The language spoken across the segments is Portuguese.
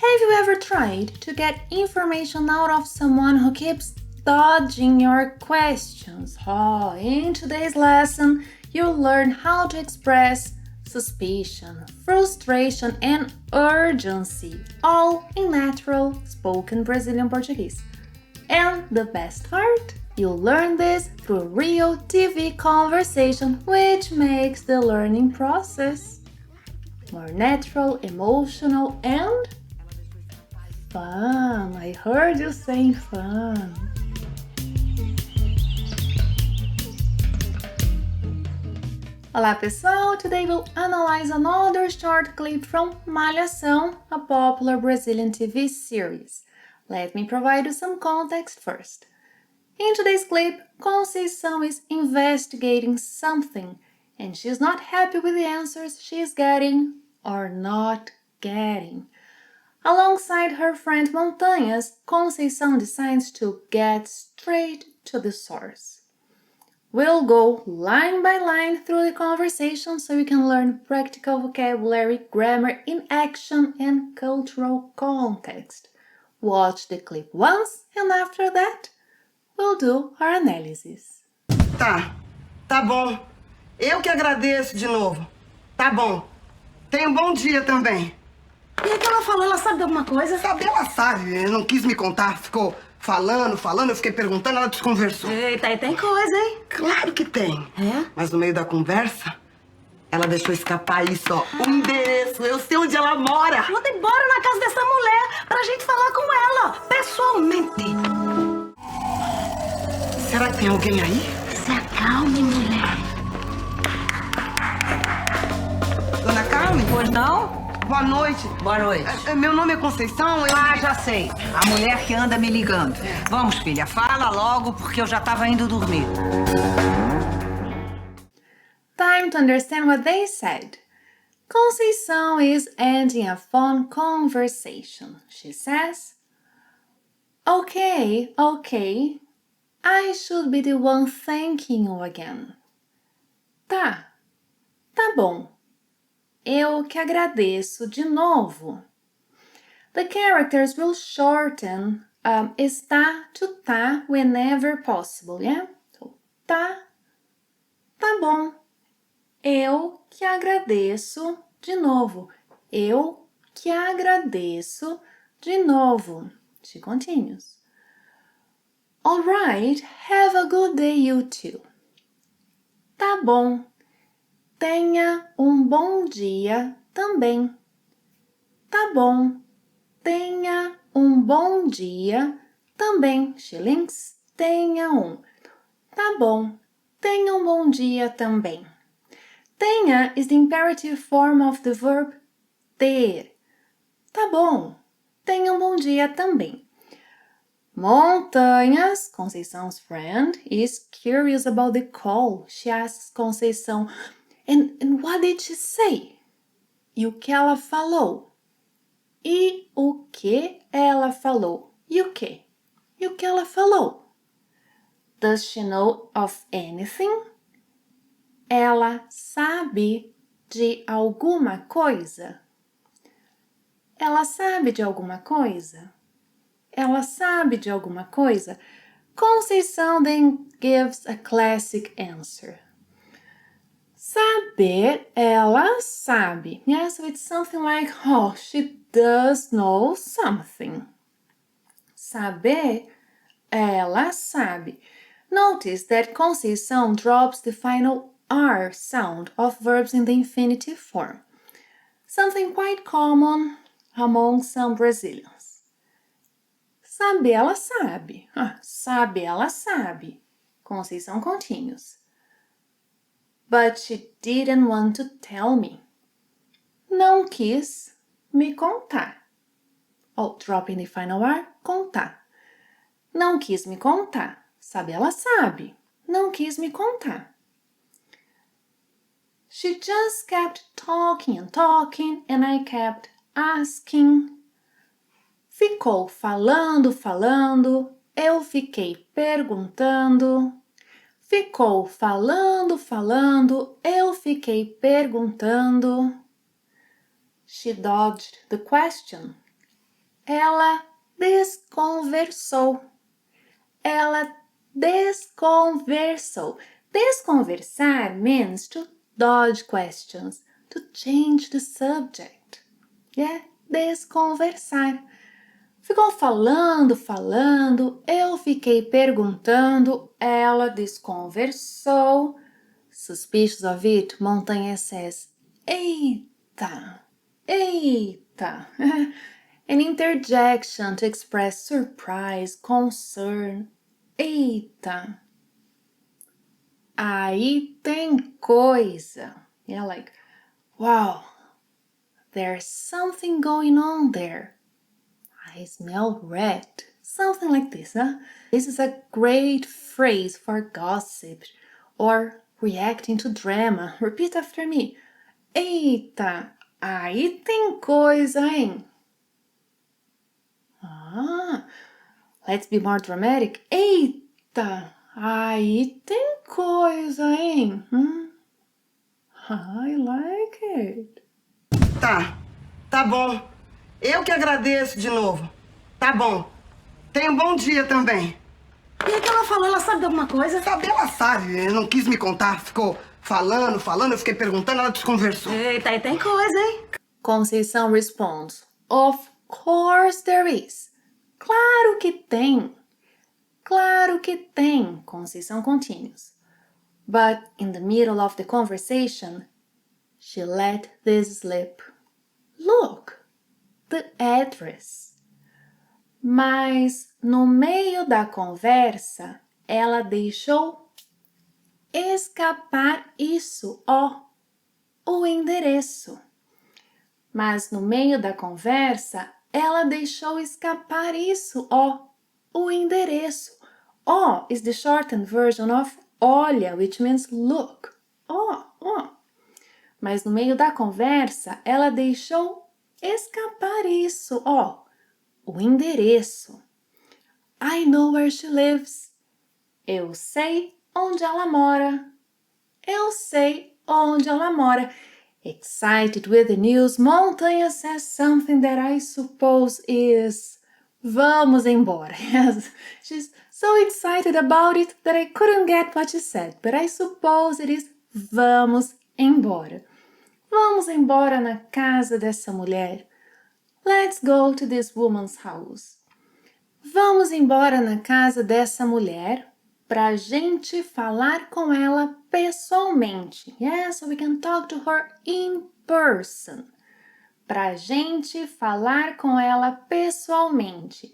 Have you ever tried to get information out of someone who keeps dodging your questions? Oh, in today's lesson, you'll learn how to express suspicion, frustration, and urgency, all in natural spoken Brazilian Portuguese. And the best part? You'll learn this through real TV conversation, which makes the learning process more natural, emotional, and fun. I heard you saying fun. Olá pessoal, today we'll analyze another short clip from Malhação, a popular Brazilian TV series. Let me provide you some context first. In today's clip, Conceição is investigating something and she's not happy with the answers she's getting or not getting. Alongside her friend Montanhas, Conceição decides to get straight to the source. We'll go line by line through the conversation so you can learn practical vocabulary, grammar in action, and cultural context. Watch the clip once and after that, we'll do our analysis. Tá bom. Eu que agradeço de novo. Tá bom. Tenha um bom dia também. E o que ela falou? Ela sabe de alguma coisa? Sabe, ela sabe. Não quis me contar. Ficou falando, eu fiquei perguntando, ela desconversou. Eita, aí tem coisa, hein? Claro que tem. É? Mas no meio da conversa, ela deixou escapar isso, ó. O endereço, eu sei onde ela mora. Manda embora na casa dessa mulher pra gente falar com ela, pessoalmente. Será que tem alguém aí? Se acalme, mulher. Dona Carmen? Pois não? Boa noite. Boa noite. Meu nome é Conceição, Já sei. A mulher que anda me ligando. Vamos, filha, fala logo, porque eu já estava indo dormir. Time to understand what they said. Conceição is ending a phone conversation. She says, Okay, I should be the one thanking you again. Tá bom. Eu que agradeço de novo. The characters will shorten está to tá whenever possible, yeah? So, tá bom. Eu que agradeço de novo. Eu que agradeço de novo. She continues. All right, have a good day, you too. Tá bom. Tenha um bom dia também. Tá bom. Tenha um bom dia também. She links. Tenha um. Tá bom. Tenha um bom dia também. Tenha is the imperative form of the verb ter. Tá bom. Tenha um bom dia também. Montanhas, Conceição's friend, is curious about the call. She asks Conceição, And what did she say? E o que ela falou? E o que ela falou? E o que? E o que ela falou? Does she know of anything? Ela sabe de alguma coisa? Ela sabe de alguma coisa? Ela sabe de alguma coisa? Conceição then gives a classic answer. Saber, ela sabe. Yeah, so it's something like, oh, she does know something. Saber, ela sabe. Notice that Conceição drops the final R sound of verbs in the infinitive form. Something quite common among some Brazilians. Saber, ela sabe. Saber, ela sabe. Conceição continues. But she didn't want to tell me. Não quis me contar. Oh, dropping the final R, contar. Não quis me contar. Sabe, ela sabe. Não quis me contar. She just kept talking and I kept asking. Ficou falando, eu fiquei perguntando. Ficou falando, eu fiquei perguntando. She dodged the question. Ela desconversou. Ela desconversou. Desconversar means to dodge questions, to change the subject. Yeah, desconversar. Ficou falando, eu fiquei perguntando, ela desconversou. Suspicious of it, Montanha says, eita, eita. An interjection to express surprise, concern. Eita. Aí tem coisa. Yeah, like, wow, there's something going on there. I smell red. Something like this, huh? This is a great phrase for gossip or reacting to drama. Repeat after me. Eita, aí tem coisa, hein? Ah, let's be more dramatic. Eita, aí tem coisa, hein? I like it. Tá bom. Eu que agradeço de novo. Tá bom. Tenha um bom dia também. E o que ela falou? Ela sabe de alguma coisa? Sabe, ela sabe. Não quis me contar. Ficou falando, eu fiquei perguntando, ela desconversou. Eita, aí tem coisa, hein? Conceição responds, of course there is. Claro que tem. Claro que tem. Conceição continues. But in the middle of the conversation, she let this slip. Look, the address. Mas no meio da conversa, ela deixou escapar isso, ó, o endereço. Mas no meio da conversa, ela deixou escapar isso, ó, o endereço. Ó is the shortened version of olha, which means look. Ó. Mas no meio da conversa, ela deixou escapar isso, ó, o endereço. I know where she lives. Eu sei onde ela mora. Eu sei onde ela mora. Excited with the news, Montanha says something that I suppose is vamos embora. Yes, she's so excited about it that I couldn't get what she said, but I suppose it is vamos embora. Vamos embora na casa dessa mulher. Let's go to this woman's house. Vamos embora na casa dessa mulher pra gente falar com ela pessoalmente. Yeah, so we can talk to her in person. Pra gente falar com ela pessoalmente.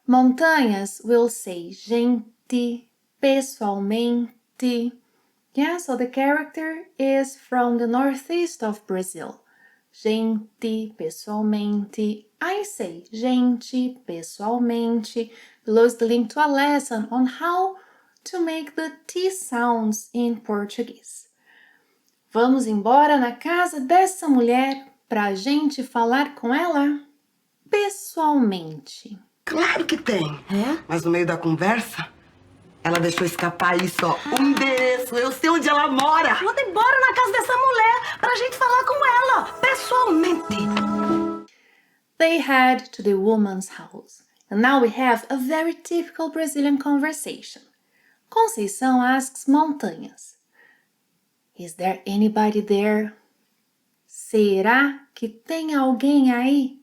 Montanhas will say gente, pessoalmente. Yeah, so the character is from the northeast of Brazil. Gente, pessoalmente. I say gente, pessoalmente. Below is the link to a lesson on how to make the T sounds in Portuguese. Vamos embora na casa dessa mulher pra gente falar com ela pessoalmente. Claro que tem. É? Mas no meio da conversa, ela deixou escapar isso, ó. O endereço, eu sei onde ela mora. Manda embora na casa dessa mulher pra gente falar com ela, pessoalmente. They head to the woman's house. And now we have a very typical Brazilian conversation. Conceição asks Montanhas, is there anybody there? Será que tem alguém aí?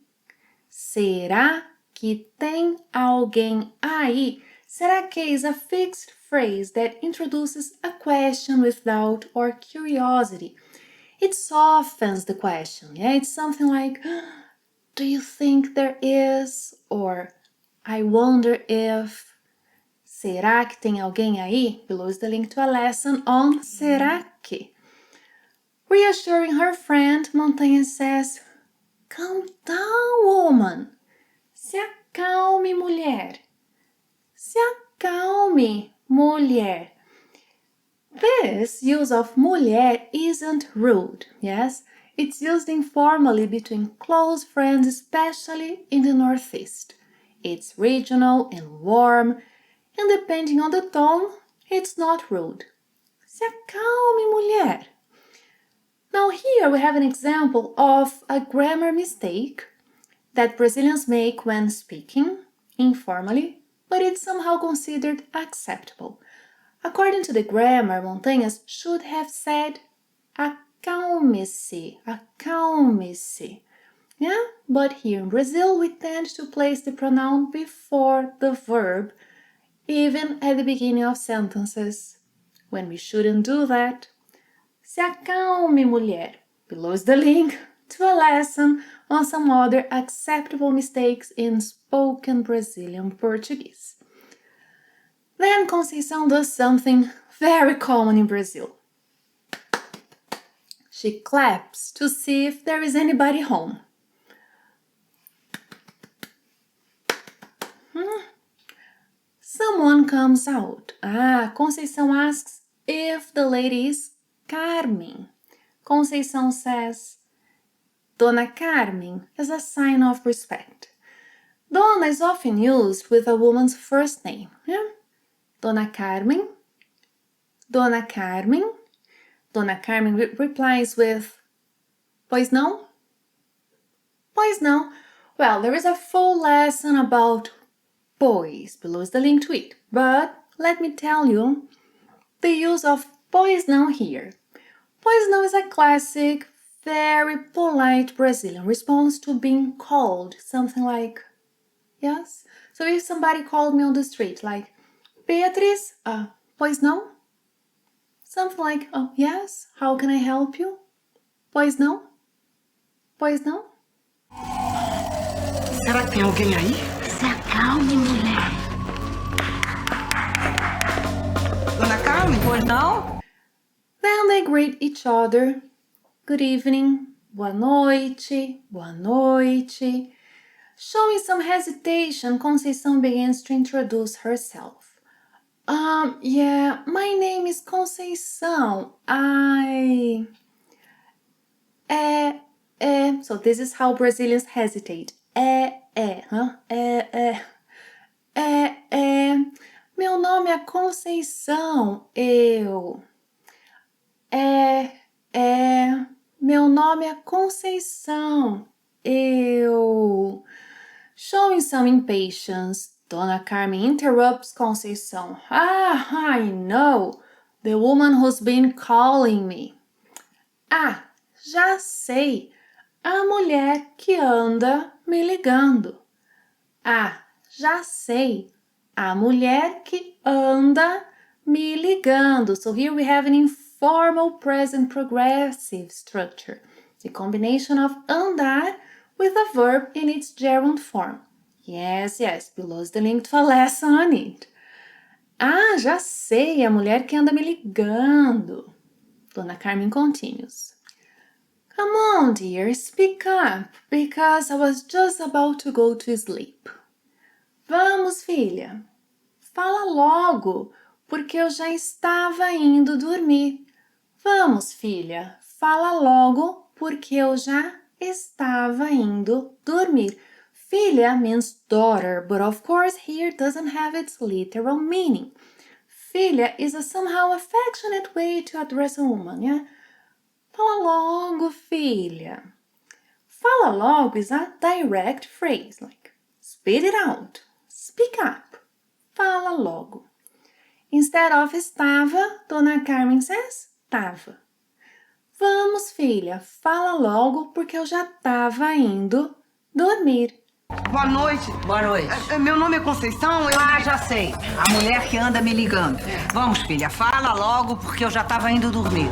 Será que tem alguém aí? Será que is a fixed phrase that introduces a question with doubt or curiosity. It softens the question. Yeah, it's something like, do you think there is? Or I wonder if. Será que tem alguém aí? Below is the link to a lesson on será que. Reassuring her friend, Montanha says, calm down, woman. Se acalme, mulher. Se acalme, mulher. This use of mulher isn't rude, yes? It's used informally between close friends, especially in the Northeast. It's regional and warm, and depending on the tone, it's not rude. Se acalme, mulher. Now here we have an example of a grammar mistake that Brazilians make when speaking, informally, but it's somehow considered acceptable. According to the grammar, Montanhas should have said acalme-se, acalme-se. Yeah, but here in Brazil, we tend to place the pronoun before the verb, even at the beginning of sentences, when we shouldn't do that. Se acalme, mulher. Below is the link to a lesson on some other acceptable mistakes in spoken Brazilian Portuguese. Then Conceição does something very common in Brazil. She claps to see if there is anybody home. Someone comes out. Conceição asks if the lady is Carmen. Conceição says Dona Carmen as a sign of respect. Dona is often used with a woman's first name. Yeah? Dona Carmen. Dona Carmen. Dona Carmen replies with Pois não? Pois não. Well, there is a full lesson about POIS. Below is the link to it. But let me tell you the use of pois não here. Pois não is a classic, very polite Brazilian response to being called. Something like, yes? So if somebody called me on the street, like, Beatrice, pois não? Something like, oh, yes, how can I help you? Pois não? Pois não? Será que tem alguém aí? Se acalme, mulher. Dona Carmen, pois não? Then they greet each other. Good evening, boa noite, boa noite. Showing some hesitation, Conceição begins to introduce herself. Yeah, my name is Conceição. So this is how Brazilians hesitate. Meu nome é Conceição. Meu nome é Conceição. Showing some impatience, Dona Carmen interrupts Conceição. I know. The woman who's been calling me. Já sei. A mulher que anda me ligando. Já sei. A mulher que anda me ligando. So here we have an informal present progressive structure. The combination of andar with a verb in its gerund form. Yes, below is the link to a lesson on it. Já sei, a mulher que anda me ligando. Dona Carmen continues. Come on, dear, speak up, because I was just about to go to sleep. Vamos, filha. Fala logo, porque eu já estava indo dormir. Vamos, filha. Fala logo, porque eu já estava indo dormir. Filha means daughter, but of course here doesn't have its literal meaning. Filha is a somehow affectionate way to address a woman, yeah? Fala logo, filha. Fala logo is a direct phrase, like spit it out, speak up. Fala logo. Instead of estava, Dona Carmen says tava. Vamos, filha, fala logo porque eu já estava indo dormir. Boa noite. Boa noite. Meu nome é Conceição, Já sei. A mulher que anda me ligando. Vamos, filha, fala logo porque eu já estava indo dormir.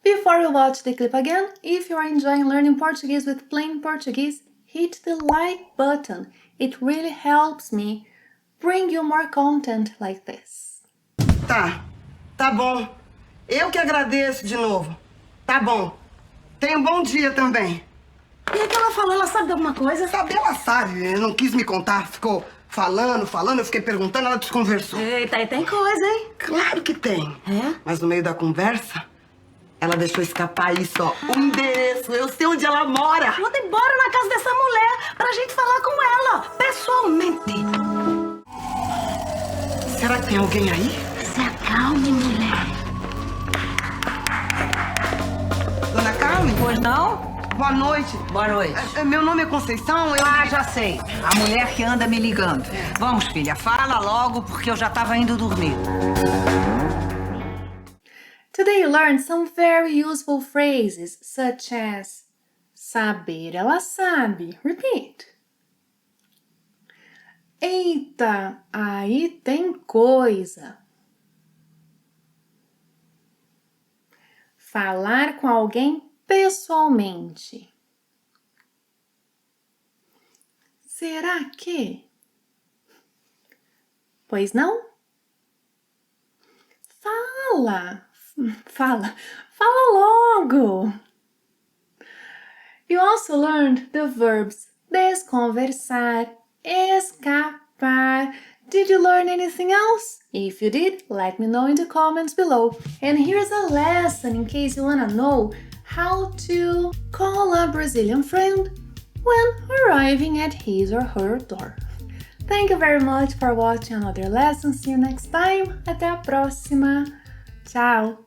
Before you watch the clip again, if you are enjoying learning Portuguese with plain Portuguese, hit the like button. It really helps me bring you more content like this. Tá bom. Eu que agradeço de novo. Tá bom. Tenha um bom dia também. E o que ela falou? Ela sabe de alguma coisa? Saber ela sabe, não quis me contar, ficou falando, eu fiquei perguntando, ela desconversou. Eita, aí tem coisa, hein? Claro que tem. É? Mas no meio da conversa, ela deixou escapar isso, ó, o endereço, eu sei onde ela mora. Manda embora na casa dessa mulher pra gente falar com ela, pessoalmente. Será que tem alguém aí? Se acalme, mulher. Dona Carmen? Pois não? Boa boa noite. Boa noite. Meu nome é Conceição, Ah, já sei. A mulher que anda me ligando. Vamos, filha, fala logo, porque eu já tava indo dormir. Today you learned some very useful phrases, such as saber, ela sabe. Repeat. Eita, aí tem coisa. Falar com alguém pessoalmente. Será que? Pois não? Fala logo! You also learned the verbs desconversar, escapar. Did you learn anything else? If you did, let me know in the comments below. And here's a lesson in case you wanna know how to call a Brazilian friend when arriving at his or her door. Thank you very much for watching another lesson. See you next time. Até a próxima. Tchau!